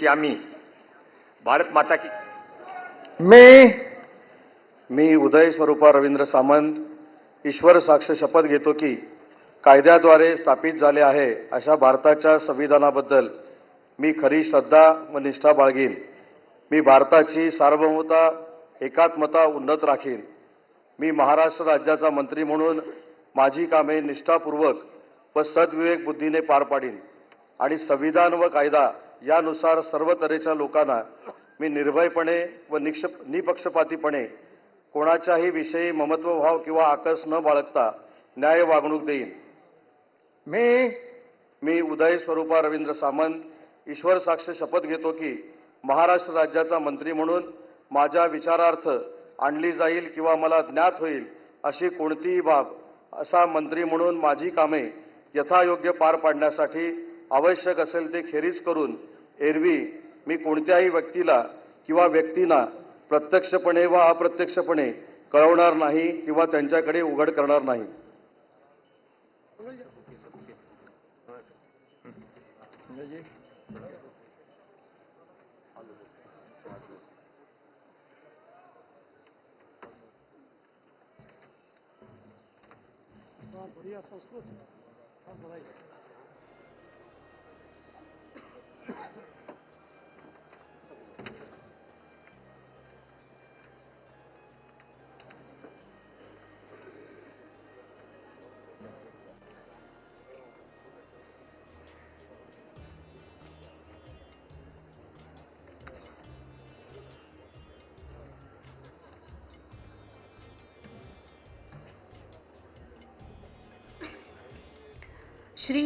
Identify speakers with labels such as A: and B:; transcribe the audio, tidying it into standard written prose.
A: करिष्यामि। भारत माता की।
B: मी उदय स्वरूपा रवींद्र सामंत ईश्वर साक्ष शपथ घेतो की कायद्याद्वारे स्थापित झाले आहे अशा भारताच्या संविधानाबद्दल मी खरी श्रद्धा व निष्ठा बाळगीन। मी भारताची सार्वभौमता एकात्मता उन्नत राखीन। मी महाराष्ट्र राज्याचा मंत्री म्हणून माझी कामे निष्ठापूर्वक व सद्विवेक बुद्धीने पार पाडीन आणि संविधान व कायदा यानुसार सर्व तऱ्हेच्या लोकांना मी निर्भयपणे व निपक्षपातीपणे कोणाच्याही विषयी ममत्वभाव किंवा आकस न बाळगता न्याय वागणूक देईन। मी उदय स्वरूपा रवींद्र सामंत ईश्वर साक्ष शपथ घेतो की महाराष्ट्र राज्याचा मंत्री म्हणून माझ्या विचारार्थ आणली जाईल किंवा मला ज्ञात होईल अशी कोणतीही बाब असा मंत्री म्हणून माझी कामे यथायोग्य पार पाडण्यासाठी आवश्यक असेल ते खेरीज करून एरवी मी कोणत्याही व्यक्तीला किंवा व्यक्तींना प्रत्यक्षपणे व अप्रत्यक्षपणे कळवणार नाही किंवा त्यांच्याकडे उघड करणार नाही।
C: बढ़िया संस्कृत
D: श्री